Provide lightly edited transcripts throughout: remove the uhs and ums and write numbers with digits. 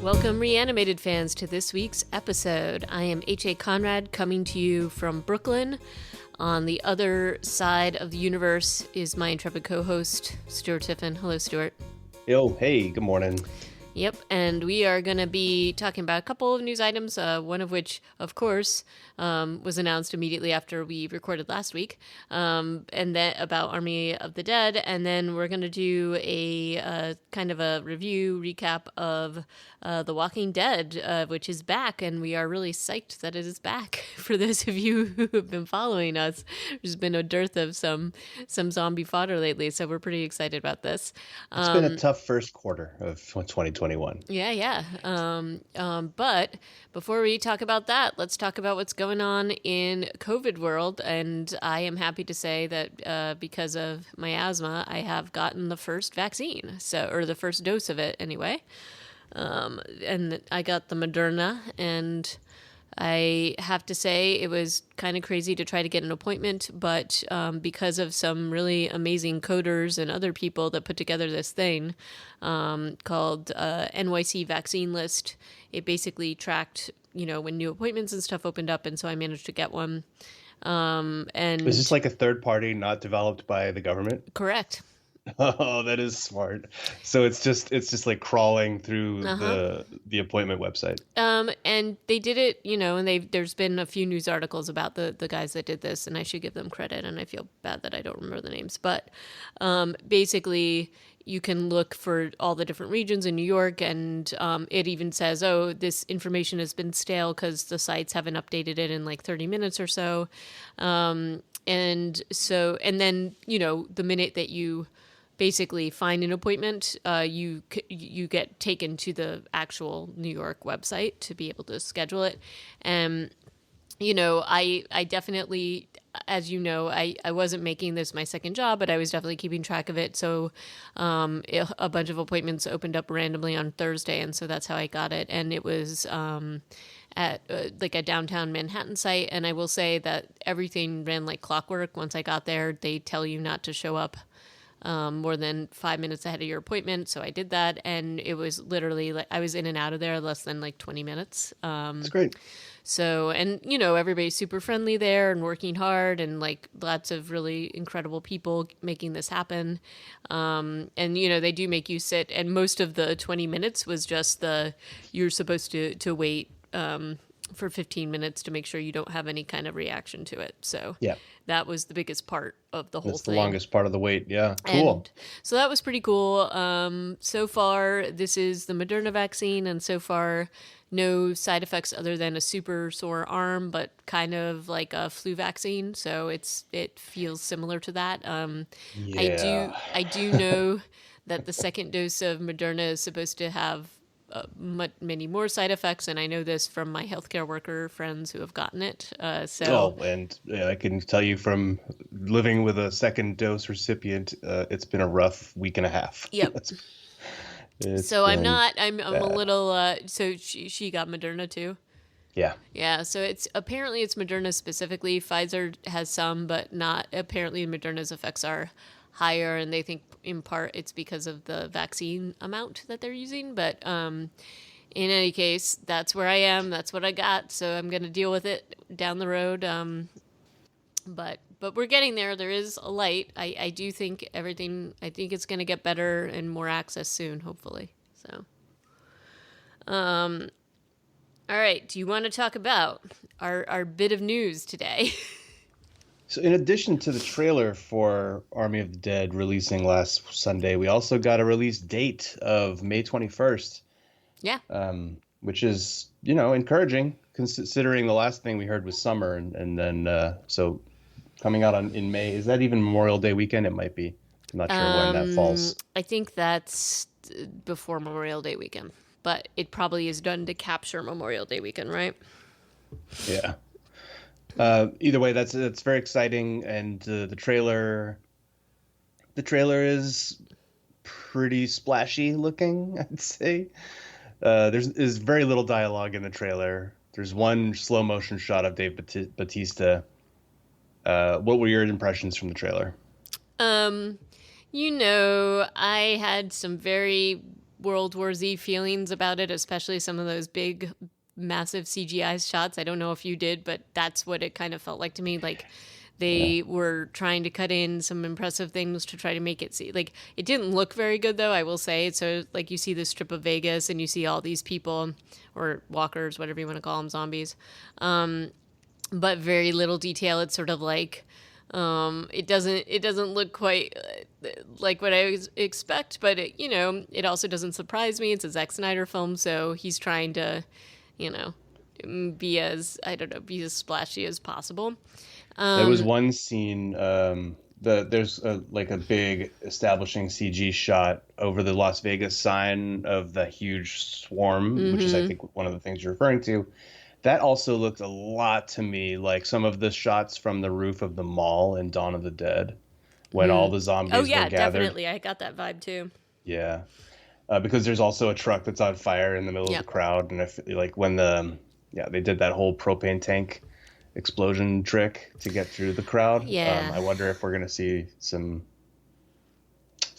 Welcome, Reanimated fans, to this week's episode. I am H.A. Conrad, coming to you from Brooklyn. On the other side of the universe is my intrepid co-host, Stuart Tiffin. Hello, Stuart. Yo, hey, good morning. Yep, and we are going to be talking about a couple of news items, one of which, of course, was announced immediately after we recorded last week, and then about Army of the Dead, and then we're going to do a kind of a review, recap of The Walking Dead, which is back, and we are really psyched that it is back. For those of you who have been following us, there's been a dearth of some zombie fodder lately, so we're pretty excited about this. It's been a tough first quarter of 2021. Yeah. But before we talk about that, let's talk about what's going on in COVID world. And I am happy to say that because of my asthma, I have gotten the first vaccine, or the first dose of it anyway. And I got the Moderna, and I have to say it was kind of crazy to try to get an appointment, but because of some really amazing coders and other people that put together this thing called NYC Vaccine List, it basically tracked, when new appointments and stuff opened up, and so I managed to get one. And is this like a third party not developed by the government? Correct. Oh, that is smart. So it's just like crawling through the appointment website. And they did it, and there's been a few news articles about the guys that did this, and I should give them credit, and I feel bad that I don't remember the names. But basically, you can look for all the different regions in New York, and it even says, oh, this information has been stale because the sites haven't updated it in like 30 minutes or so. And then, the minute that you basically find an appointment, you get taken to the actual New York website to be able to schedule it. And, I definitely, as you know, I wasn't making this my second job, but I was definitely keeping track of it. So a bunch of appointments opened up randomly on Thursday, and so that's how I got it. And it was at like a downtown Manhattan site. And I will say that everything ran like clockwork. Once I got there, they tell you not to show up more than 5 minutes ahead of your appointment. So I did that, and it was literally like I was in and out of there less than like 20 minutes. That's great. So, and everybody's super friendly there and working hard, and like lots of really incredible people making this happen. And they do make you sit, and most of the 20 minutes was just you're supposed to wait for 15 minutes to make sure you don't have any kind of reaction to it. So yeah, that was the biggest part of the whole thing. That's the longest part of the wait. Yeah. Cool. And so that was pretty cool. So far, this is the Moderna vaccine, and so far, no side effects other than a super sore arm, but kind of like a flu vaccine. So it feels similar to that. Yeah. I do know that the second dose of Moderna is supposed to have many more side effects, and I know this from my healthcare worker friends who have gotten it. And I can tell you from living with a second dose recipient, it's been a rough week and a half. Yep. I'm a little. So she got Moderna too. Yeah. Yeah. So it's Moderna specifically. Pfizer has some, but not. Apparently, Moderna's effects are higher, and they think in part it's because of the vaccine amount that they're using. But in any case, that's where I am. That's what I got. So I'm going to deal with it down the road. But we're getting there. There is a light. I do think I think it's going to get better and more access soon, hopefully. So, all right. Do you want to talk about our bit of news today? So in addition to the trailer for Army of the Dead releasing last Sunday, we also got a release date of May 21st. Yeah. Which is, encouraging considering the last thing we heard was summer. And then, so coming out in May, is that even Memorial Day weekend? It might be. I'm not sure when that falls. I think that's before Memorial Day weekend, but it probably is done to capture Memorial Day weekend, right? Yeah. Either way, that's very exciting, and the trailer is pretty splashy looking, I'd say. There's very little dialogue in the trailer. There's one slow motion shot of Dave Bautista. What were your impressions from the trailer? I had some very World War Z feelings about it, especially some of those big, massive CGI shots. I don't know if you did, but that's what it kind of felt like to me. Like Yeah. they were trying to cut in some impressive things to try to make it see. Like it didn't look very good, though, I will say. So, like, you see the strip of Vegas and you see all these people, or walkers, whatever you want to call them, zombies, but very little detail. It's sort of like it doesn't look quite like what I expect, but it also doesn't surprise me. It's a Zack Snyder film, so he's trying to, you know, be as, I don't know, be as splashy as possible. There was one scene, there's like a big establishing CG shot over the Las Vegas sign of the huge swarm, which is I think one of the things you're referring to. That also looked a lot to me like some of the shots from the roof of the mall in Dawn of the Dead when all the Oh zombies were yeah, gathered. definitely. I got that vibe too. Yeah. Because there's also a truck that's on fire in the middle of the Yep. crowd, and if like when yeah, they did that whole propane tank explosion trick to get through the crowd. Yeah. I wonder if we're gonna see some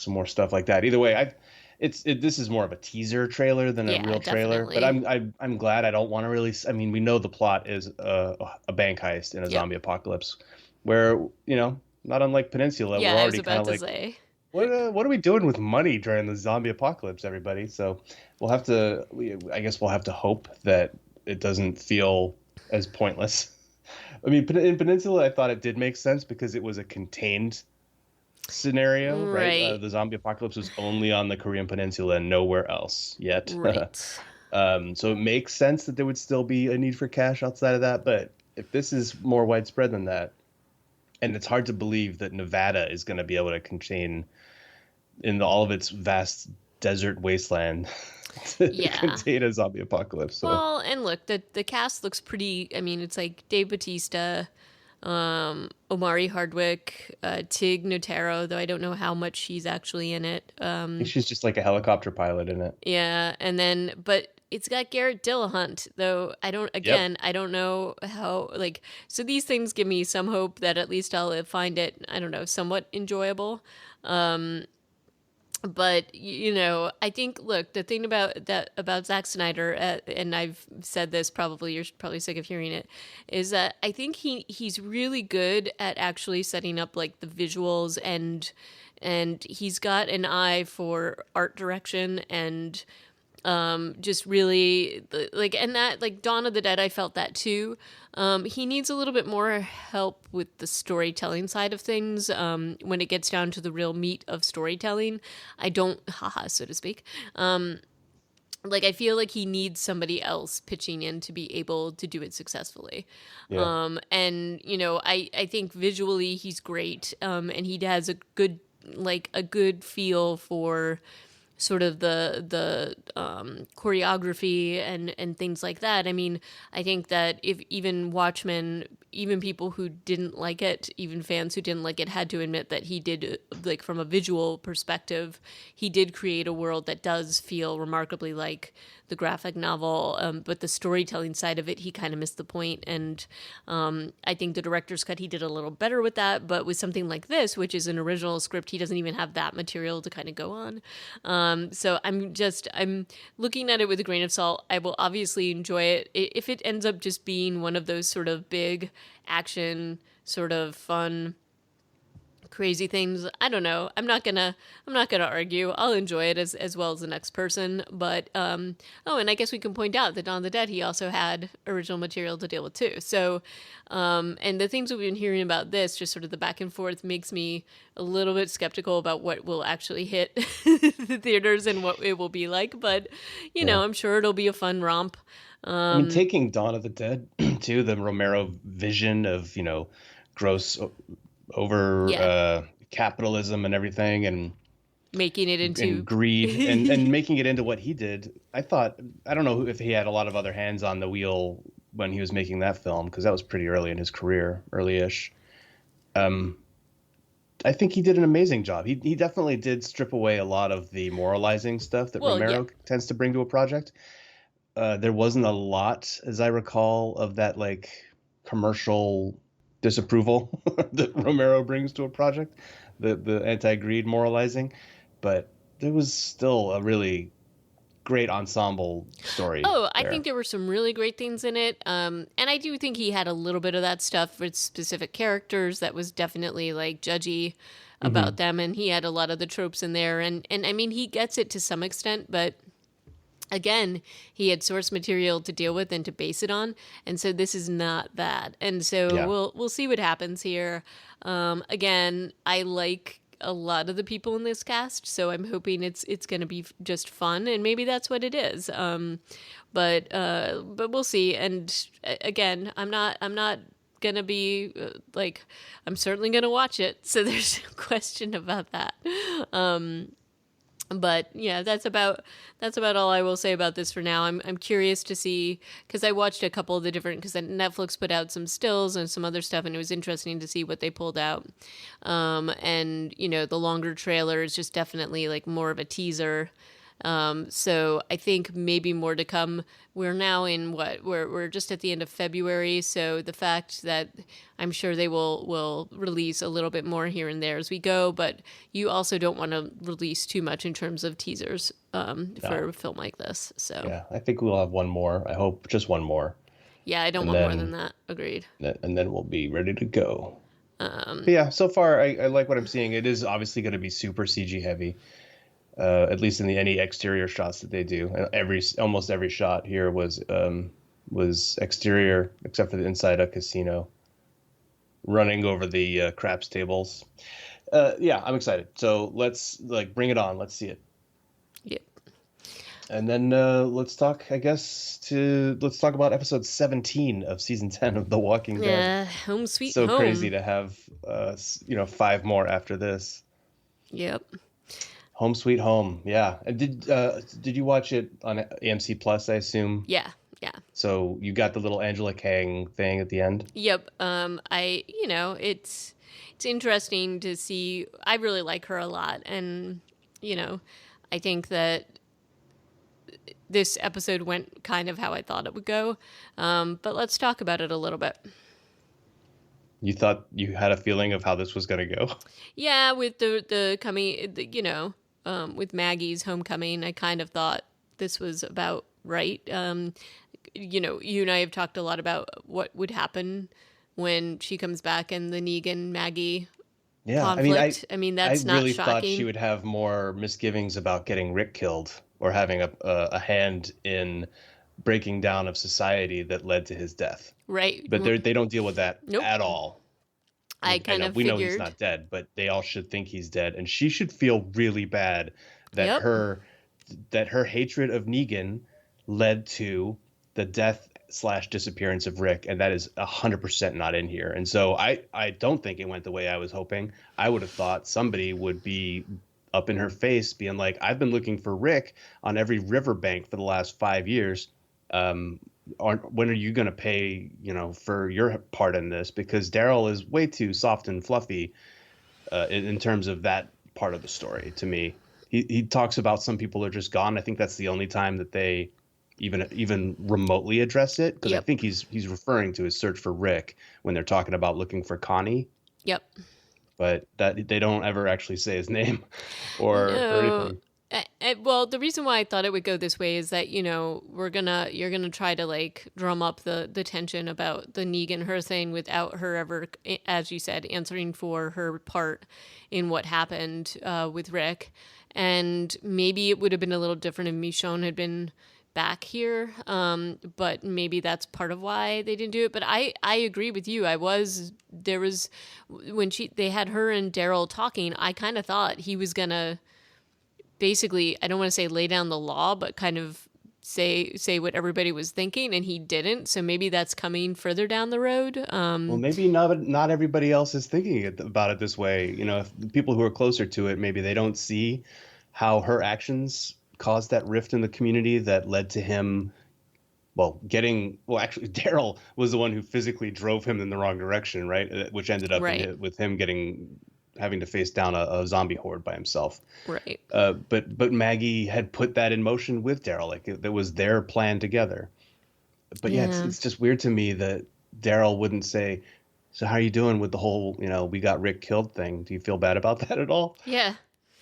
more stuff like that. Either way, this is more of a teaser trailer than a Yeah, real trailer, but definitely. I'm glad. I don't want to really. I mean, we know the plot is a bank heist in a Yep. zombie apocalypse, where not unlike Peninsula, Yeah, we're I was already kind about of to like, say. what are we doing with money during the zombie apocalypse, everybody? So we'll have to. I guess we'll have to hope that it doesn't feel as pointless. I mean, in Peninsula, I thought it did make sense because it was a contained scenario, right? Right. The zombie apocalypse was only on the Korean Peninsula and nowhere else yet. Right. So it makes sense that there would still be a need for cash outside of that. But if this is more widespread than that, and it's hard to believe that Nevada is going to be able to contain in all of its vast desert wasteland to Yeah. contain a zombie apocalypse. So Well, and look, the cast looks pretty. I mean, it's like Dave Bautista, Omari Hardwick, Tig Notaro, though I don't know how much she's actually in it. I think she's just like a helicopter pilot in it. Yeah, and then but it's got Garrett Dillahunt, though Yep. I don't know how, like, so these things give me some hope that at least I'll find it, I don't know, somewhat enjoyable. But I think, look, the thing about Zack Snyder, and I've said this, probably you're probably sick of hearing it, is that I think he's really good at actually setting up like the visuals, and he's got an eye for art direction, and just really like, and that, like, Dawn of the Dead, I felt that too. He needs a little bit more help with the storytelling side of things. When it gets down to the real meat of storytelling, I don't, haha, so to speak, like, I feel like he needs somebody else pitching in to be able to do it successfully. Yeah. And I think visually he's great, and he has a good feel for sort of the choreography and things like that. I mean, I think that if even Watchmen, even people who didn't like it, even fans who didn't like it, had to admit that he did, like, from a visual perspective, he did create a world that does feel remarkably like the graphic novel, but the storytelling side of it, he kind of missed the point. And I think the director's cut, he did a little better with that, but with something like this, which is an original script, he doesn't even have that material to kind of go on. So I'm looking at it with a grain of salt. I will obviously enjoy it if it ends up just being one of those sort of big action, sort of fun, crazy things. I don't know. I'm not gonna argue. I'll enjoy it as well as the next person. But oh, and I guess we can point out that Dawn of the Dead, he also had original material to deal with too. So and the things we've been hearing about this, just sort of the back and forth, makes me a little bit skeptical about what will actually hit the theaters and what it will be like. But Yeah. I'm sure it'll be a fun romp. I mean, taking Dawn of the Dead to the Romero vision of, gross over Yeah, capitalism and everything making it and into greed and making it into what he did. I don't know if he had a lot of other hands on the wheel when he was making that film, because that was pretty early in his career, early-ish. Um, I think he did an amazing job. He definitely did strip away a lot of the moralizing stuff that well, yeah. Romero tends to bring to a project. There wasn't a lot, as I recall, of that like commercial disapproval that Romero brings to a project, the anti-greed moralizing, but there was still a really great ensemble story Oh, I think there. there were some really great things in it. And I do think he had a little bit of that stuff with specific characters that was definitely like judgy about Hmm. them. And he had a lot of the tropes in there. And I mean, he gets it to some extent, but again, he had source material to deal with and to base it on, and so this is not that. And so Yeah. we'll see what happens here. Again, I like a lot of the people in this cast, so I'm hoping it's going to be just fun, and maybe that's what it is. But we'll see. And again, I'm not gonna be like I'm certainly gonna watch it. So there's no question about that. But yeah, that's about all I will say about this for now. I'm curious to see because I watched a couple of the different because Netflix put out some stills and some other stuff, and it was interesting to see what they pulled out. And the longer trailer is just definitely like more of a teaser. So I think maybe more to come. We're now in what we're just at the end of February, so the fact that I'm sure they will release a little bit more here and there as we go, but you also don't want to release too much in terms of teasers for No. a film like this. So Yeah. I think we'll have one more. I hope just one more, yeah, I don't and want more than then that. Agreed. we'll be ready to go. But yeah, so far I like what I'm seeing. It is obviously going to be super CG heavy, at least in the any exterior shots that they do. Almost every shot here was exterior except for the inside a casino, running over the craps tables. Yeah, I'm excited. So let's like bring it on. Let's see it. Yep. And then let's talk about episode 17 of season 10 of The Walking Dead. Yeah. Home sweet So crazy home. to have five more after this. Yep. Home Sweet Home. Yeah. And did you watch it on AMC Plus, I assume? Yeah. Yeah. So you got the little Angela Kang thing at the end? Yep. It's interesting to see. I really like her a lot, and you know, I think that this episode went kind of how I thought it would go. But let's talk about it a little bit. You thought you had a feeling of how this was going to go? Yeah, with the coming, with Maggie's homecoming, I kind of thought this was about right. You and I have talked a lot about what would happen when she comes back and the Negan Maggie Yeah, I mean, conflict. I mean, I that's not really thought she shocking, would have more misgivings about getting Rick killed or having a hand in breaking down of society that led to his death. right? But they don't deal with that Nope. at all. I I kind know of we know he's figured. not dead, but they all should think he's dead, and she should feel really bad that Yep. her hatred of Negan led to the death slash disappearance of Rick, and that is 100% not in here. And so I don't think it went the way I was hoping. I would have thought somebody would be up in her face, being like, "I've been looking for Rick on every riverbank for the last 5 years. Um, when are you going to pay, for your part in this? Because Daryl is way too soft and fluffy in terms of that part of the story to me. He talks about some people are just gone. I think that's the only time that they even remotely address it, because I Yep. think he's referring to his search for Rick when they're talking about looking for Connie, Yep. but that they don't ever actually say his name or No. anything. Well, the reason why I thought it would go this way is that you're gonna try to like drum up the tension about the Negan her thing without her ever, as you said, answering for her part in what happened with Rick, and maybe it would have been a little different if Michonne had been back here, but maybe that's part of why they didn't do it. But I agree with you. There was when they had her and Daryl talking, I kind of thought he was gonna basically, I don't want to say lay down the law, but kind of say what everybody was thinking, and he didn't. So maybe that's coming further down the road. Well, maybe not everybody else is thinking about it this way. If the people who are closer to it, maybe they don't see how her actions caused that rift in the community that led to him, actually, Daryl was the one who physically drove him in the wrong direction, right? Which ended up Right, with him having to face down a zombie horde by himself. right. But Maggie had put that in motion with Daryl, like that was their plan together. But yeah, Yeah, it's just weird to me that Daryl wouldn't say, "So how are you doing with the whole, we got Rick killed thing? Do you feel bad about that at all?" yeah.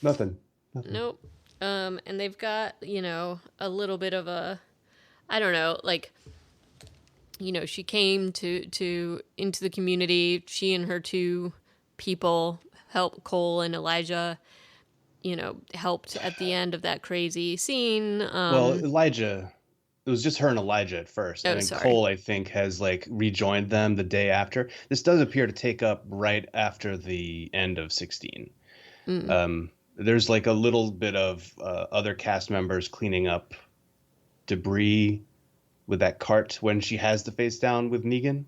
Nothing. Nothing. Nope. And they've got, a little bit of a, I don't know, like, she came to into the community. She and her two people helped Cole and Elijah, helped at the end of that crazy scene. Well, Elijah, it was just her and Elijah at first, and Oh, then sorry. Cole, I think, has like rejoined them the day after. This does appear to take up right after the end of 16. There's like a little bit of other cast members cleaning up debris with that cart when she has the face down with Negan,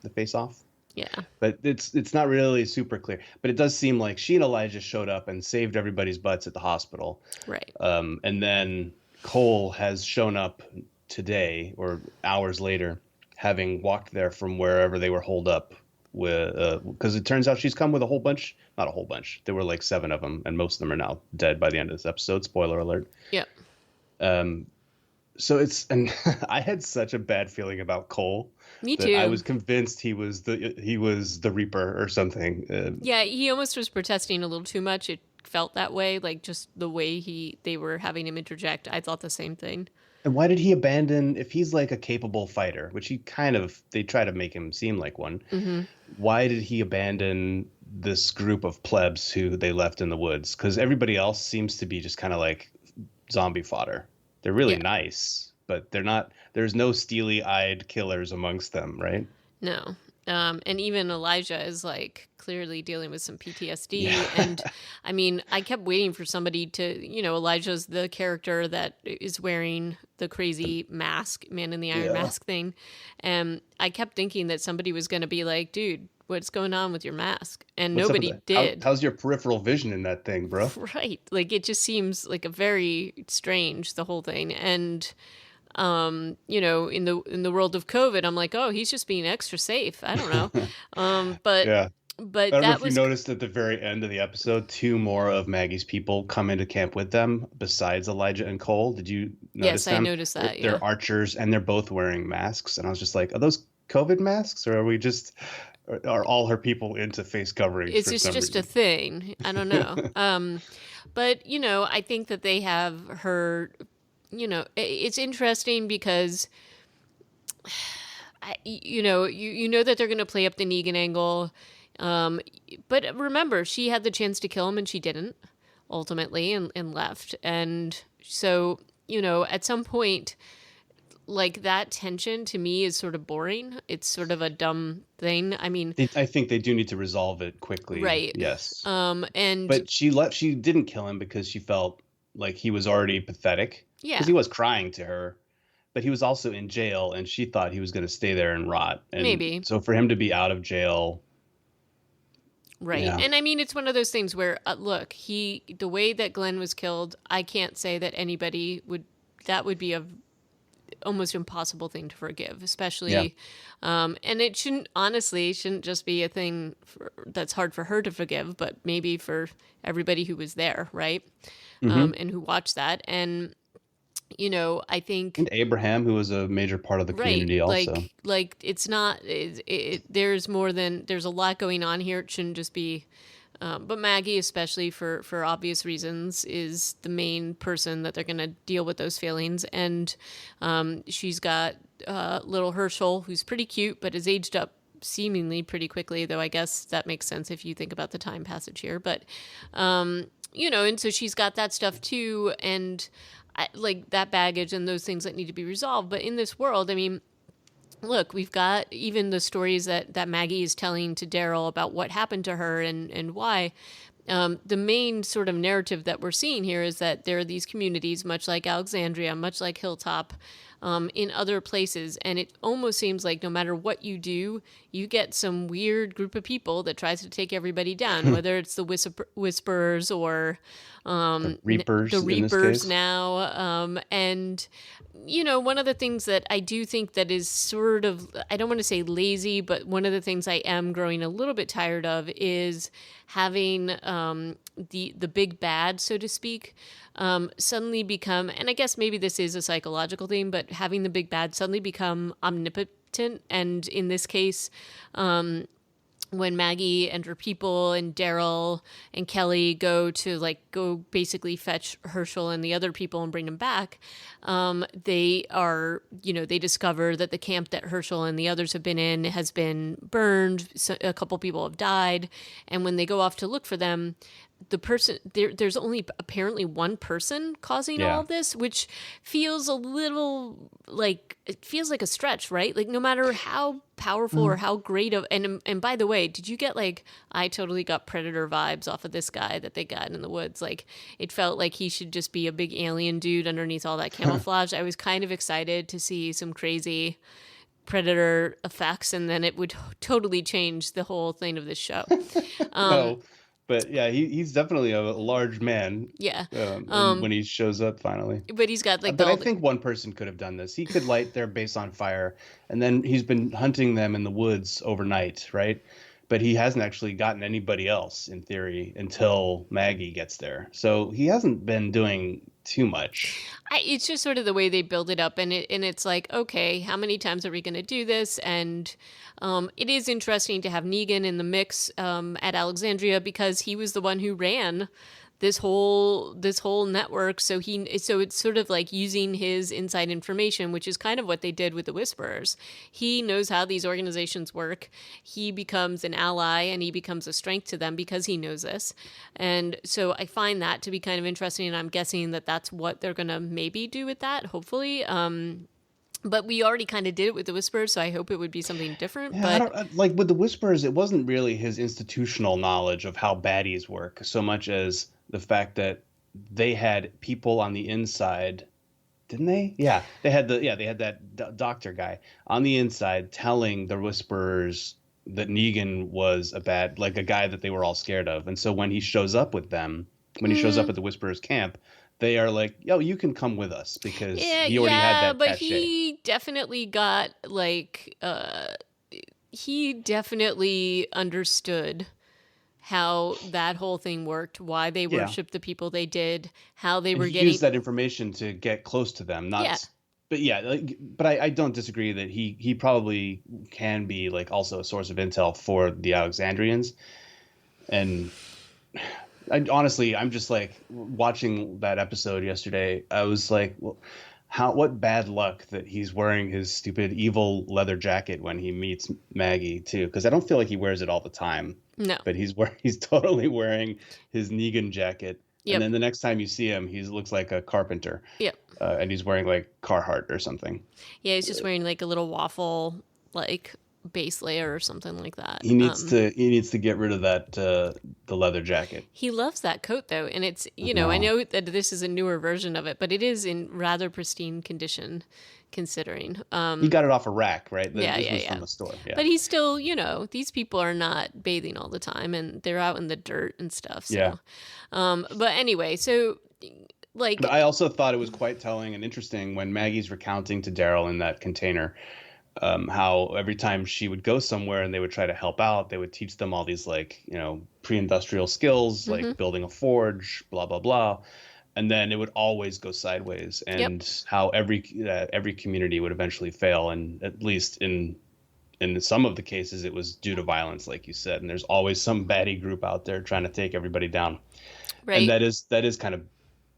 the face off. Yeah, But it's not really super clear. But it does seem like she and Elijah showed up and saved everybody's butts at the hospital. right. And then Cole has shown up today or hours later, having walked there from wherever they were holed up. With because it turns out she's come with a whole bunch, not a whole bunch. There were like 7 of them, and most of them are now dead by the end of this episode. Spoiler alert. Yep. So it's and I had such a bad feeling about Cole Me that I too. was convinced he was the Reaper or something. Yeah, he almost was protesting a little too much. It felt that way, like just the way they were having him interject. I thought the same thing. And why did he abandon, if he's like a capable fighter, which he kind of, they try to make him seem like one, why did he abandon this group of plebs who they left in the woods? Because everybody else seems to be just kind of like zombie fodder. They're really Yeah. nice, but they're not, there's no steely eyed killers amongst them, right? No. And even Elijah is like clearly dealing with some Yeah. PTSD. And I mean, I kept waiting for somebody to, Elijah's the character that is wearing the crazy mask, Man in the Iron Yeah. Mask thing. And I kept thinking that somebody was going to be like, dude, what's going on with your mask? And What's up with nobody that? did. How's your peripheral vision in that thing, bro? Right. Like it just seems like a very strange, the whole thing. And in the world of COVID, I'm like, oh, he's just being extra safe. I don't know. Um, but Yeah. I but don't know that if you was noticed at the very end of the episode, 2 more of Maggie's people come into camp with them besides Elijah and Cole. Did you notice yes, I them? noticed They're, that. Yeah. they're archers and they're both wearing masks. And I was just like, are those COVID masks or are we just, are all her people into face coverings Is for this some just a reason? thing? I don't know. But I think that they have her. It's interesting because you know that they're going to play up the Negan angle. Um, but remember, she had the chance to kill him and she didn't ultimately and left. And so, at some point, like that tension to me is sort of boring. It's sort of a dumb thing. I mean, I think they do need to resolve it quickly. right. Yes. And But she didn't kill him because she felt like he was already pathetic because yeah, he was crying to her, but he was also in jail and she thought he was going to stay there and rot. And maybe. so for him to be out of jail, Right. yeah. And I mean, it's one of those things where, look, the way that Glenn was killed, I can't say that anybody that would be a almost impossible thing to forgive, Yeah. especially, and it shouldn't just be a thing that's hard for her to forgive, but maybe for everybody who was there, right? Hmm. And who watched that. And, I think And Abraham, who was a major part of the right, community also. like it's not. There's more than there's a lot going on here. It shouldn't just be. But Maggie, especially for obvious reasons, is the main person that they're going to deal with those feelings. And she's got little Herschel, who's pretty cute, but has aged up seemingly pretty quickly. Though I guess that makes sense if you think about the time passage here. But and so she's got that stuff too, and like that baggage and those things that need to be resolved. But in this world, I mean, look, we've got even the stories that Maggie is telling to Daryl about what happened to her and why. The main sort of narrative that we're seeing here is that there are these communities, much like Alexandria, much like Hilltop, in other places. And it almost seems like no matter what you do, you get some weird group of people that tries to take everybody down, whether it's the Whisperers or The the Reapers in this Reapers case. now. And one of the things that I do think that is sort of, I don't want to say lazy, but one of the things I am growing a little bit tired of is having the big bad, so to speak, suddenly become, and I guess maybe this is a psychological thing, but having the big bad suddenly become omnipotent. And in this case, when Maggie and her people and Daryl and Kelly go basically fetch Herschel and the other people and bring them back, they are, they discover that the camp that Herschel and the others have been in has been burned. So a couple people have died. And when they go off to look for them, there's only apparently one person causing all Yeah. of this, which feels a little like, it feels like a stretch, right? Like, no matter how powerful or how great of, and by the way, did you get like, I totally got Predator vibes off of this guy that they got in the woods. Like, it felt like he should just be a big alien dude underneath all that camouflage. I was kind of excited to see some crazy Predator effects, and then it would totally change the whole thing of this show. No, but yeah, he's definitely a large man. Yeah. And when he shows up finally. But he's got like But I all the, think one person could have done this. He could light their base on fire, and then he's been hunting them in the woods overnight, right? But he hasn't actually gotten anybody else, in theory, until Maggie gets there. So he hasn't been doing too much. it's just sort of the way they build it up, and it's like, okay, how many times are we going to do this? And it is interesting to have Negan in the mix at Alexandria, because he was the one who ran this whole network. So it's sort of like using his inside information, which is kind of what they did with the Whisperers. He knows how these organizations work. He becomes an ally and he becomes a strength to them because he knows this. And so I find that to be kind of interesting, and I'm guessing that that's what they're going to maybe do with that, hopefully. But we already kind of did it with the Whisperers, so I hope it would be something different. Yeah, I But don't like with the Whisperers. It wasn't really his institutional knowledge of how baddies work so much as the fact that they had people on the inside, didn't they? Yeah, they had that doctor guy on the inside telling the Whisperers that Negan was like a guy that they were all scared of. And so when he shows up with them, when he shows up at the Whisperers camp, they are like, "Yo, you can come with us," because yeah, he already had yeah, that but cachet. he definitely got like he definitely understood how that whole thing worked, why they Yeah. worshiped the people they did, how they And were he getting. used that information to get close to them, Yeah. but yeah, like, but I don't disagree that he probably can be like also a source of intel for the Alexandrians. And honestly, I'm just like watching that episode yesterday. I was like, well, what bad luck that he's wearing his stupid evil leather jacket when he meets Maggie too, because I don't feel like he wears it all the time. No. But he's totally wearing his Negan jacket. And Yep. then the next time you see him, he looks like a carpenter, Yep. and he's wearing like Carhartt or something. Yeah, he's just wearing like a little waffle like base layer or something like that. He needs to get rid of that the leather jacket. He loves that coat though, and it's, I No, know that this is a newer version of it, but it is in rather pristine condition considering. he got it off a rack, right? Yeah, This yeah, was yeah. from the store. Yeah, But he's still, these people are not bathing all the time, and they're out in the dirt and stuff. So, yeah. but anyway, so But like, I also thought it was quite telling and interesting when Maggie's recounting to Daryl in that container, how every time she would go somewhere and they would try to help out, they would teach them all these like, pre-industrial skills, like building a forge, blah, blah, blah. And then it would always go sideways, yep, and how every community would eventually fail. And at least in some of the cases, it was due to violence, like you said. And there's always some baddie group out there trying to take everybody down. And right.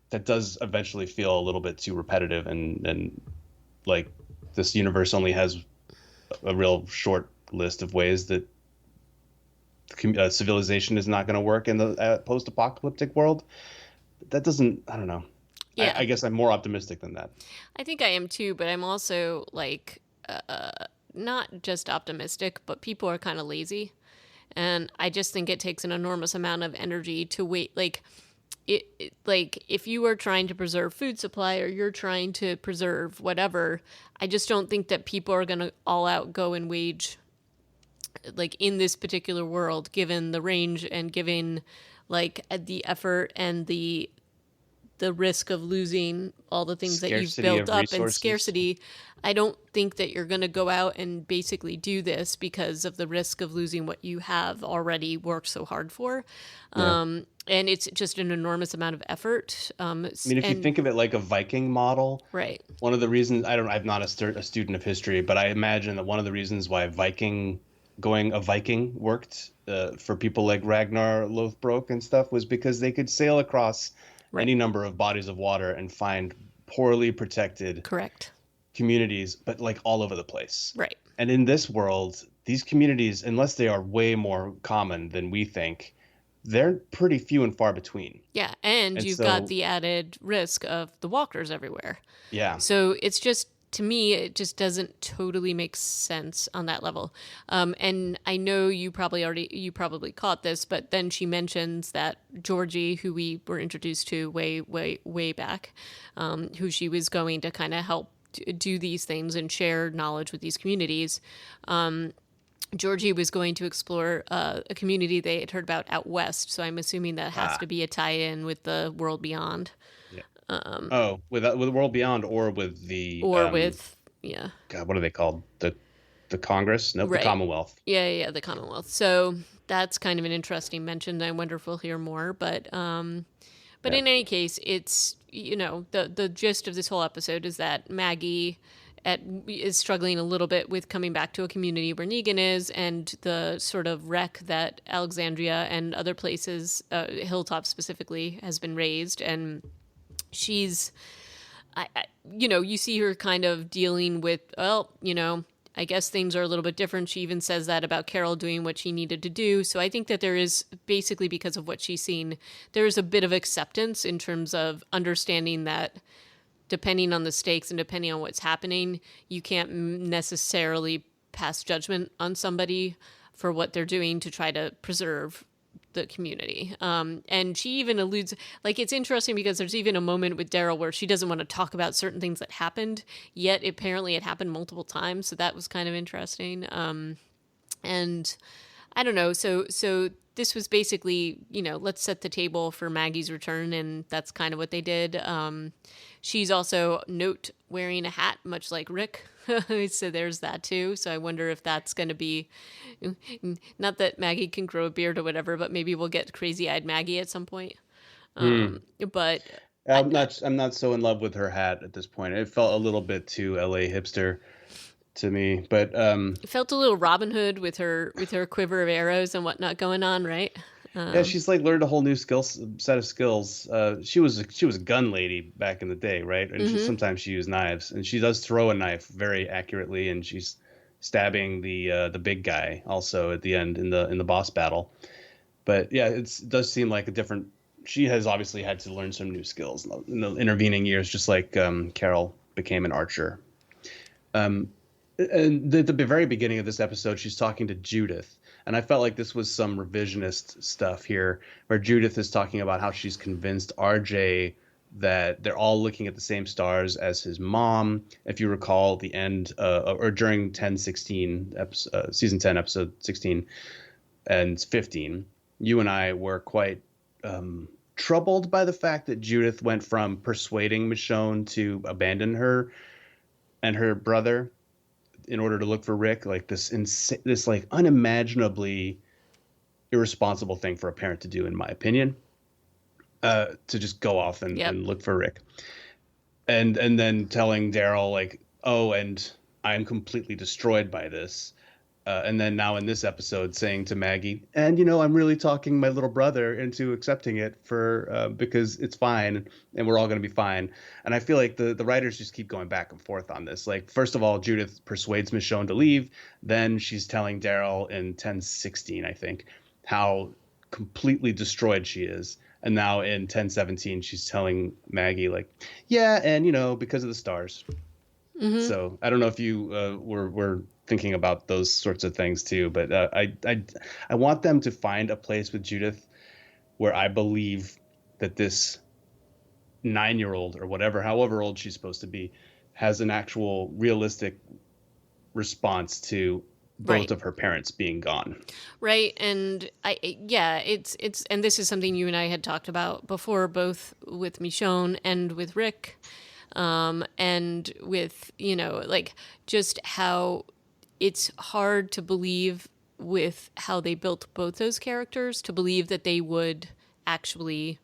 that does eventually feel a little bit too repetitive, and like this universe only has a real short list of ways that civilization is not going to work in the post-apocalyptic world. That doesn't, I don't know. Yeah, I guess I'm more optimistic than that. I think I am too, but I'm also like, not just optimistic, but people are kind of lazy. And I just think it takes an enormous amount of energy to wait. Like, like if you are trying to preserve food supply or you're trying to preserve whatever, I just don't think that people are going to all out go and wage, like in this particular world, given the range and given like the effort and the risk of losing all the things that you've Scarcity built of up and resources. scarcity. I don't think that you're going to go out and basically do this because of the risk of losing what you have already worked so hard for. Yeah. And it's just an enormous amount of effort. I mean, if you think of it like a Viking model, right. one of the reasons, I'm not a student of history, but I imagine that one of the reasons why Viking going a Viking worked for people like Ragnar Lothbrok and stuff was because they could sail across Right. any number of bodies of water and find poorly protected Correct. communities, but like all over the place. Right. And in this world, these communities, unless they are way more common than we think, they're pretty few and far between. Yeah, and And you've got so, the added risk of the walkers everywhere. yeah, So it's just, to me, it just doesn't totally make sense on that level. And I know you probably caught this, but then she mentions that Georgie, who we were introduced to way back, who she was going to kind of help do these things and share knowledge with these communities. Georgie was going to explore a community they had heard about out west, so I'm assuming that has ah, to be a tie-in with the world beyond, yeah. Oh, with World Beyond or with the or with yeah, God, what are they called? The Congress? Nope, the right, Commonwealth. yeah, the Commonwealth. So that's kind of an interesting mention. I wonder if we'll hear more, but Yeah. in any case, it's the gist of this whole episode is that Maggie is struggling a little bit with coming back to a community where Negan is, and the sort of wreck that Alexandria and other places, Hilltop specifically, has been raised, and she's you see her kind of dealing with, well, I guess things are a little bit different. She even says that about Carol doing what she needed to do. So I think that there is, basically because of what she's seen, there is a bit of acceptance in terms of understanding that depending on the stakes and depending on what's happening, you can't necessarily pass judgment on somebody for what they're doing to try to preserve the community. And she even alludes, like, it's interesting because there's even a moment with Daryl where she doesn't want to talk about certain things that happened, yet apparently it happened multiple times. So that was kind of interesting. And I don't know. So this was basically, let's set the table for Maggie's return, and that's kind of what they did. She's also note wearing a hat, much like Rick. So there's that too. So I wonder if that's going to be, not that Maggie can grow a beard or whatever, but maybe we'll get crazy eyed Maggie at some point. Hmm. But I'm not so in love with her hat at this point. It felt a little bit too LA hipster to me, but it felt a little Robin Hood with her quiver of arrows and whatnot going on, right? yeah, she's like learned a whole new set of skills. She was a gun lady back in the day, right? And sometimes she used knives, and she does throw a knife very accurately, and she's stabbing the big guy also at the end in the boss battle. But yeah, it does seem like a different. She has obviously had to learn some new skills in the intervening years, just like Carol became an archer. And at the very beginning of this episode, she's talking to Judith. And I felt like this was some revisionist stuff here, where Judith is talking about how she's convinced RJ that they're all looking at the same stars as his mom. If you recall, the end or during 1016, season 10, episode 16 and 15, you and I were quite troubled by the fact that Judith went from persuading Michonne to abandon her and her brother in order to look for Rick, like this like unimaginably irresponsible thing for a parent to do, in my opinion, to just go off Yep. and look for Rick, and then telling Daryl like, oh, and I'm completely destroyed by this. And then now in this episode saying to Maggie, and I'm really talking my little brother into accepting it for because it's fine and we're all going to be fine. And I feel like the writers just keep going back and forth on this. Like, first of all, Judith persuades Michonne to leave. Then she's telling Daryl in 1016, I think, how completely destroyed she is. And now in 1017, she's telling Maggie like, yeah, and because of the stars. So I don't know if you were thinking about those sorts of things too, but I want them to find a place with Judith where I believe that this 9-year-old or whatever, however old she's supposed to be, has an actual realistic response to both Right. of her parents being gone. Right. And yeah, it's, and this is something you and I had talked about before, both with Michonne and with Rick, and with, like, just how it's hard to believe with how they built both those characters, to believe that they would actually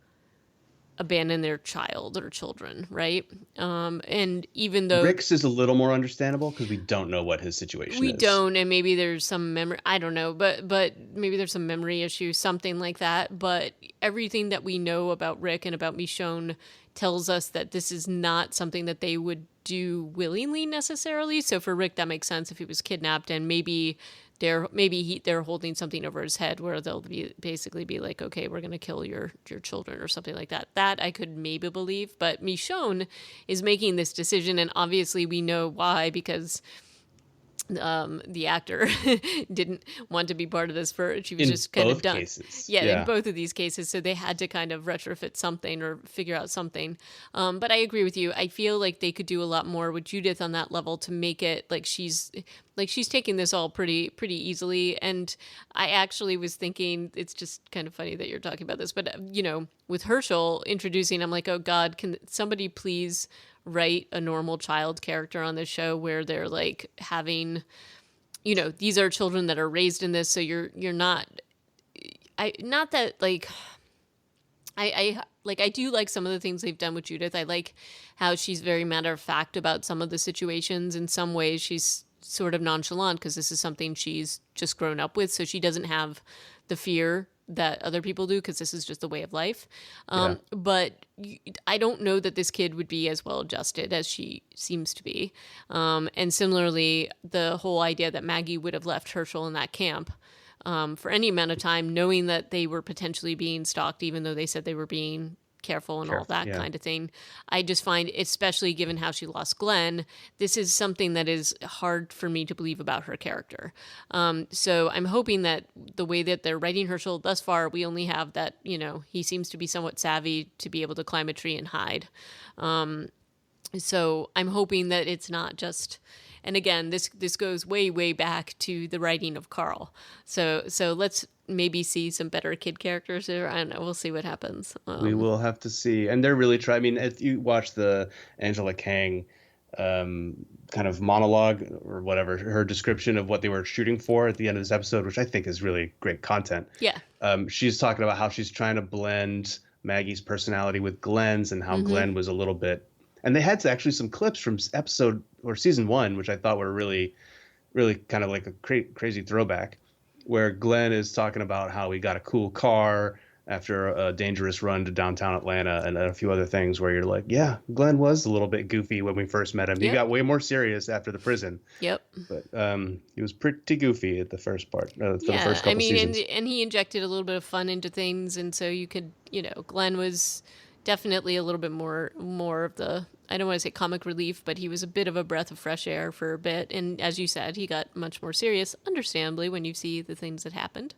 abandon their child or children, right? And even though Rick's is a little more understandable because we don't know what his situation we is. don't, and maybe there's some memory, I don't know, but maybe there's some memory issue, something like that. But everything that we know about Rick and about Michonne tells us that this is not something that they would do willingly necessarily. So for Rick, that makes sense if he was kidnapped, and maybe they're holding something over his head where they'll basically be like, okay, we're gonna kill your children or something like that. That I could maybe believe, but Michonne is making this decision, and obviously we know why, because the actor didn't want to be part of this. She was In just kind of both done. cases. Yeah, in Yeah. both of these cases, so they had to kind of retrofit something or figure out something. But I agree with you. I feel like they could do a lot more with Judith on that level to make it like she's taking this all pretty easily. And I actually was thinking, it's just kind of funny that you're talking about this, but with Herschel introducing, I'm like, oh God, can somebody please write a normal child character on this show where they're like having, these are children that are raised in this, so you're not, not that like I do like some of the things they've done with Judith. I like how she's very matter of fact about some of the situations. In some ways she's sort of nonchalant because this is something she's just grown up with, so she doesn't have the fear that other people do because this is just the way of life. Yeah. But I don't know that this kid would be as well adjusted as she seems to be. And similarly, the whole idea that Maggie would have left Herschel in that camp for any amount of time, knowing that they were potentially being stalked, even though they said they were being careful and all that Yeah. kind of thing. I just find, especially given how she lost Glenn, this is something that is hard for me to believe about her character. So I'm hoping that the way that they're writing Herschel thus far, we only have that, he seems to be somewhat savvy to be able to climb a tree and hide. So I'm hoping that it's not just, and again, this goes way back to the writing of Carl. So let's maybe see some better kid characters there. I don't know. We'll see what happens. We will have to see. And they're really trying. I mean, if you watch the Angela Kang kind of monologue or whatever, her description of what they were shooting for at the end of this episode, which I think is really great content. Yeah. She's talking about how she's trying to blend Maggie's personality with Glenn's and how Glenn was a little bit. And they had actually some clips from episode or season 1, which I thought were really, really kind of like a crazy throwback, where Glenn is talking about how he got a cool car after a dangerous run to downtown Atlanta and a few other things where you're like, yeah, Glenn was a little bit goofy when we first met him. He got way more serious after the prison. Yep. But he was pretty goofy at the first part, for the first couple seasons. And he injected a little bit of fun into things. And so you could, Glenn was definitely a little bit more of the, I don't want to say comic relief, but he was a bit of a breath of fresh air for a bit. And as you said, he got much more serious, understandably, when you see the things that happened.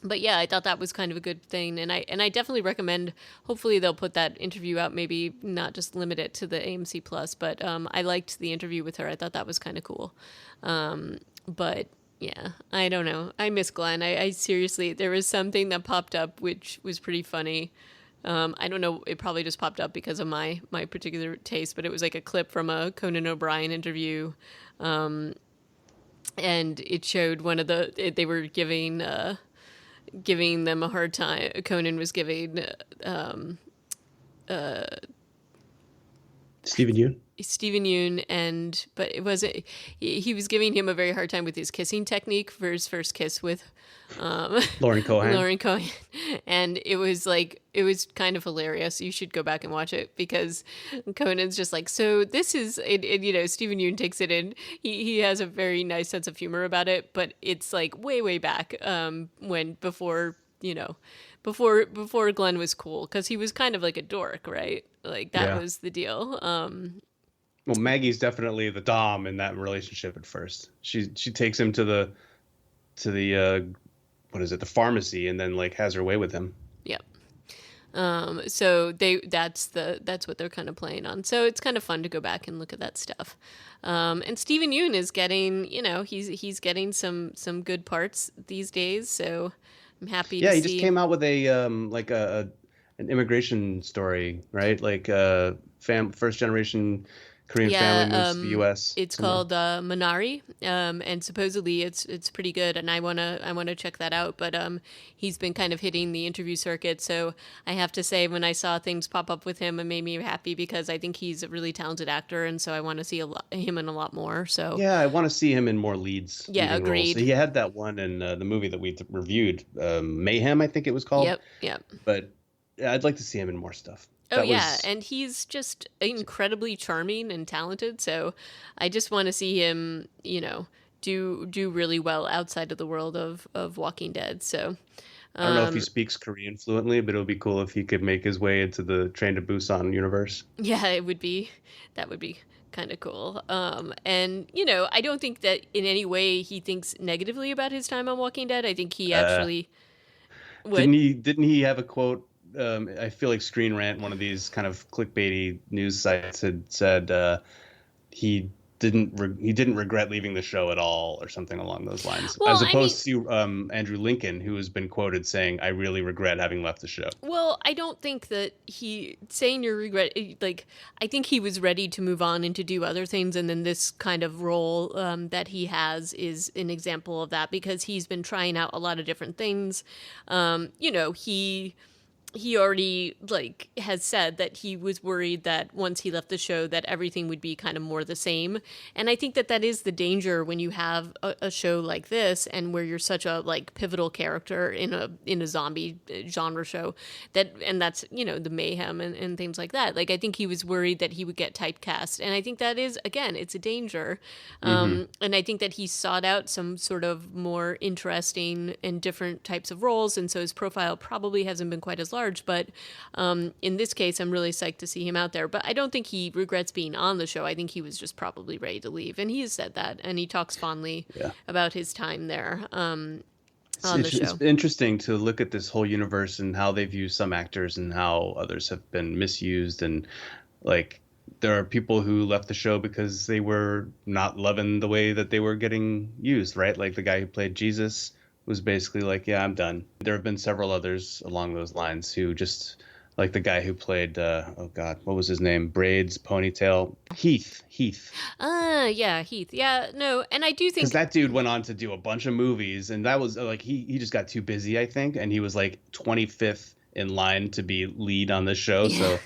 But yeah, I thought that was kind of a good thing, and I definitely recommend. Hopefully, they'll put that interview out. Maybe not just limit it to the AMC Plus, but I liked the interview with her. I thought that was kind of cool. But yeah, I don't know. I miss Glenn. I seriously, there was something that popped up which was pretty funny. I don't know. It probably just popped up because of my particular taste, but it was like a clip from a Conan O'Brien interview, and it showed they were giving them a hard time. Conan was giving Stephen Yeun? Stephen Yeun, but it wasn't. He was giving him a very hard time with his kissing technique for his first kiss with Lauren Cohan. Lauren Cohan, and it was kind of hilarious. You should go back and watch it because Conan's just like, so this is, Stephen Yeun takes it in. He has a very nice sense of humor about it, but it's like way back when before Glenn was cool, because he was kind of like a dork, right? Like that was the deal. Well, Maggie's definitely the dom in that relationship at first. She takes him to the what is it, the pharmacy, and then like has her way with him. Yep. So that's what they're kind of playing on. So it's kind of fun to go back and look at that stuff. And Stephen Yeun is getting, he's getting some good parts these days. So I'm happy to see. Yeah, he just came out with a an immigration story, right? Like first generation Korean family Yeah, moves to the U.S. it's somewhere. called Minari, and supposedly it's pretty good, and I wanna check that out. But he's been kind of hitting the interview circuit, so I have to say when I saw things pop up with him, it made me happy because I think he's a really talented actor, and so I want to see him in a lot more. So Yeah, I want to see him in more yeah, leading roles. agreed. He had that one in the movie that we reviewed, Mayhem, I think it was called. Yep, yep. But yeah, I'd like to see him in more stuff. Oh That yeah, was and he's just incredibly charming and talented. So I just want to see him, do really well outside of the world of Walking Dead. So I don't know if he um, speaks Korean fluently, but it would be cool if he could make his way into the Train to Busan universe. yeah, that would be kind of cool. And I don't think that in any way he thinks negatively about his time on Walking Dead. I think he Uh, actually didn't would. he have a quote? I feel like Screen Rant, one of these kind of clickbaity news sites, had said he he didn't regret leaving the show at all, or something along those lines, as Well, I mean, opposed to Andrew Lincoln, who has been quoted saying, "I really regret having left the show." Well, I don't think that he saying your regret. Like, I think he was ready to move on and to do other things, and then this kind of role that he has is an example of that because he's been trying out a lot of different things. He already like has said that he was worried that once he left the show that everything would be kind of more the same, and I think that that is the danger when you have a show like this and where you're such a like pivotal character in a zombie genre show, and that's the mayhem and things like that. Like I think he was worried that he would get typecast, and I think that is, again, it's a danger. Hmm. And I think that he sought out some sort of more interesting and different types of roles, and so his profile probably hasn't been quite as large. But in this case, I'm really psyched to see him out there. But I don't think he regrets being on the show. I think he was just probably ready to leave, and he has said that, and he talks fondly Yeah. about his time there on the It's show. interesting to look at this whole universe and how they've used some actors and how others have been misused. And like, there are people who left the show because they were not loving the way that they were getting used, right? Like the guy who played Jesus was basically like, yeah, I'm done. There have been several others along those lines who just, like the guy who played, oh God, what was his name? Braids, ponytail, Heath. Yeah, Heath. Yeah, no, and I do Because think, that dude went on to do a bunch of movies, and that was like he just got too busy, I think, and he was like 25th in line to be lead on this show, yeah. so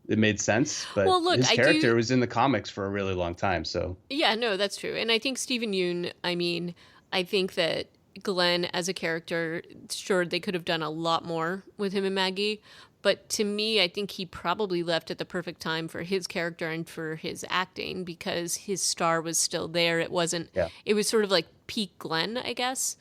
it made sense. But Well, look, his I do. character was in the comics for a really long time, so Yeah, no, that's true. And I think Stephen Yoon, I mean, I think that Glenn as a character, sure, they could have done a lot more with him and Maggie. But to me, I think he probably left at the perfect time for his character and for his acting because his star was still there. It wasn't, yeah. it was sort of like peak Glenn, I guess.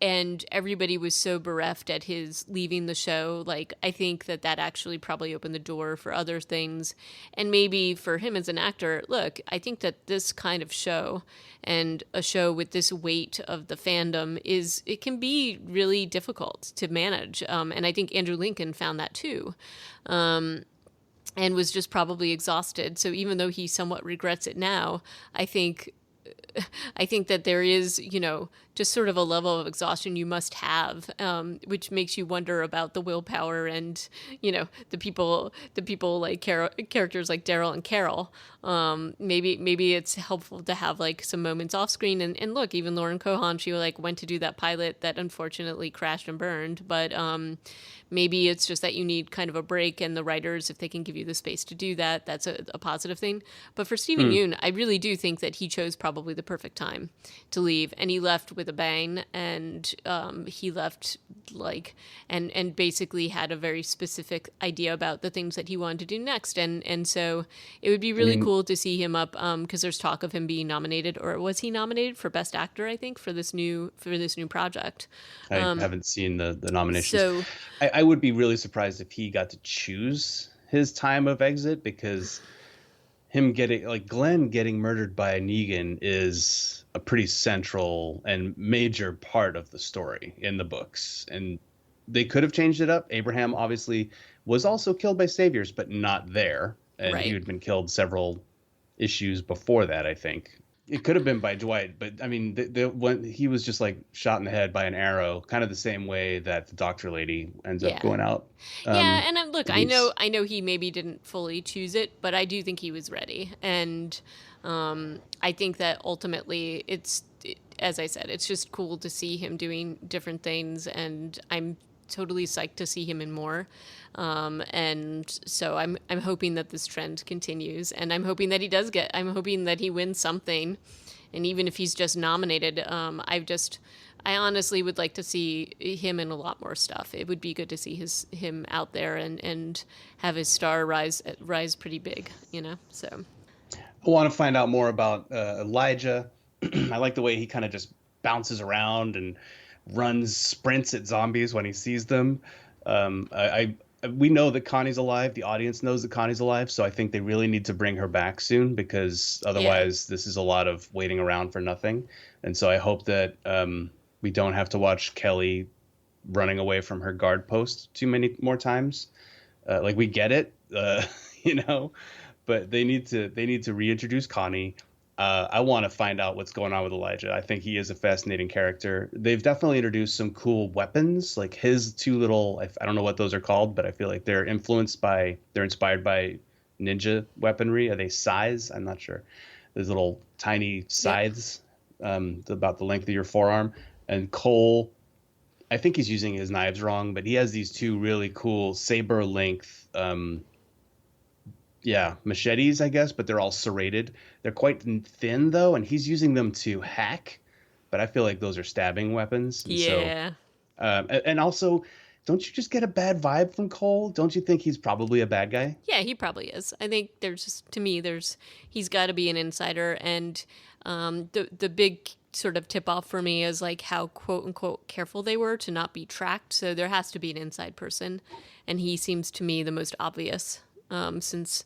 And everybody was so bereft at his leaving the show. Like, I think that that actually probably opened the door for other things. And maybe for him as an actor, look, I think that this kind of show and a show with this weight of the fandom it can be really difficult to manage. And I think Andrew Lincoln found that too. And was just probably exhausted. So even though he somewhat regrets it now, I think that there is, just sort of a level of exhaustion you must have, which makes you wonder about the willpower and, the people like characters like Daryl and Carol. Maybe it's helpful to have like some moments off screen. And look, even Lauren Cohan, she like went to do that pilot that unfortunately crashed and burned. But maybe it's just that you need kind of a break, and the writers, if they can give you the space to do that, that's a positive thing. But for Stephen Hmm. Yoon, I really do think that he chose probably the perfect time to leave, and he left with a bang, and he left like and basically had a very specific idea about the things that he wanted to do next, and so it would be I really mean, cool to see him up because there's talk of him being nominated, or was he nominated for Best Actor? I think for this new project. I haven't seen the nominations. So I would be really surprised if he got to choose his time of exit, because him getting like Glenn getting murdered by Negan is a pretty central and major part of the story in the books. And they could have changed it up. Abraham obviously was also killed by saviors, but not there. And he right. had been killed several issues before that, I think. It could have been by Dwight, but I mean, when he was just like shot in the head by an arrow, kind of the same way that the doctor lady ends up Yeah. going out. Yeah, and look, And he's I know he maybe didn't fully choose it, but I do think he was ready, and I think that ultimately, as I said, it's just cool to see him doing different things, and I'm totally psyched to see him in more. And so I'm hoping that this trend continues, and I'm hoping that he wins something, and even if he's just nominated, I honestly would like to see him in a lot more stuff. It would be good to see him out there and have his star rise pretty big, you know. So I want to find out more about Elijah. I like the way he kind of just bounces around and sprints at zombies when he sees them. We know that Connie's alive. The audience knows that Connie's alive, so I think they really need to bring her back soon because yeah, otherwise, this is a lot of waiting around for nothing. And so I hope that we don't have to watch Kelly running away from her guard post too many more times. Like we get it, you know, but they need to reintroduce Connie. I want to find out what's going on with Elijah. I think he is a fascinating character. They've definitely introduced some cool weapons, like his two little. I don't know what those are called, but I feel like they're inspired by ninja weaponry. Are they scythes? I'm not sure. Those little tiny yep, scythes, about the length of your forearm. And Cole, I think he's using his knives wrong, but he has these two really cool saber length, yeah, machetes, I guess, but they're all serrated. They're quite thin though, and he's using them to hack. But I feel like those are stabbing weapons, and so, yeah. and also, don't you just get a bad vibe from Cole? Don't you think he's probably a bad guy? Yeah, he probably is. I think there's just to me there's he's got to be an insider, and the big sort of tip off for me is like how quote unquote careful they were to not be tracked. So there has to be an inside person, and he seems to me the most obvious, since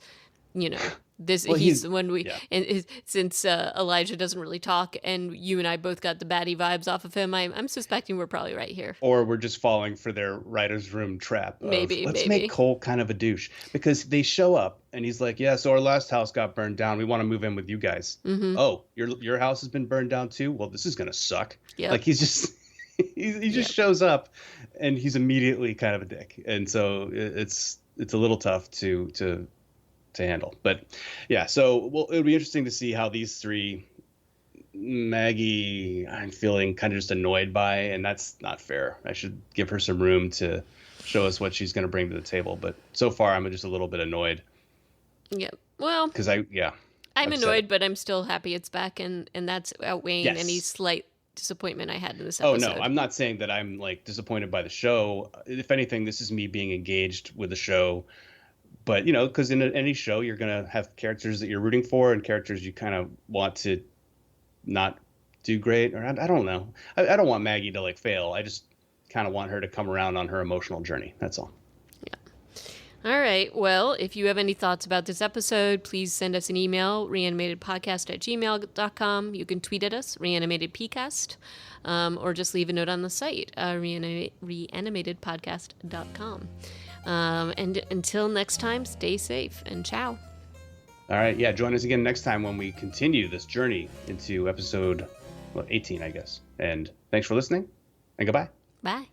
you know this Well, he's he's the one we yeah. and since Elijah doesn't really talk, and you and I both got the baddie vibes off of him. I'm suspecting we're probably right here. Or we're just falling for their writer's room trap of Maybe, let's make maybe. Cole kind of a douche because they show up and he's like, yeah, so our last house got burned down. We want to move in with you guys. Mm-hmm. Oh, your house has been burned down too? Well, this is gonna suck. Like Yep. he's just he just Yep. shows up and he's immediately kind of a dick. And so it's a little tough to handle. But yeah, so well, it'll be interesting to see how these three Maggie, I'm feeling kind of just annoyed by, and that's not fair. I should give her some room to show us what she's going to bring to the table. But so far, I'm just a little bit annoyed Yep. Well, because yeah, I'm I've said annoyed, it. but I'm still happy it's back, and that's outweighing any Yes. slight disappointment I had in this Oh no, episode. I'm not saying that I'm like disappointed by the show. If anything, this is me being engaged with the show. But because in any show, you're gonna have characters that you're rooting for and characters you kind of want to not do great. Or I don't know. I don't want Maggie to like fail. I just kind of want her to come around on her emotional journey. That's all. All right. Well, if you have any thoughts about this episode, please send us an email, reanimatedpodcast@gmail.com. You can tweet at us, reanimatedpcast, or just leave a note on the site, reanimatedpodcast.com. And until next time, stay safe and ciao. All right. Yeah. Join us again next time when we continue this journey into episode 18, I guess. And thanks for listening and goodbye. Bye.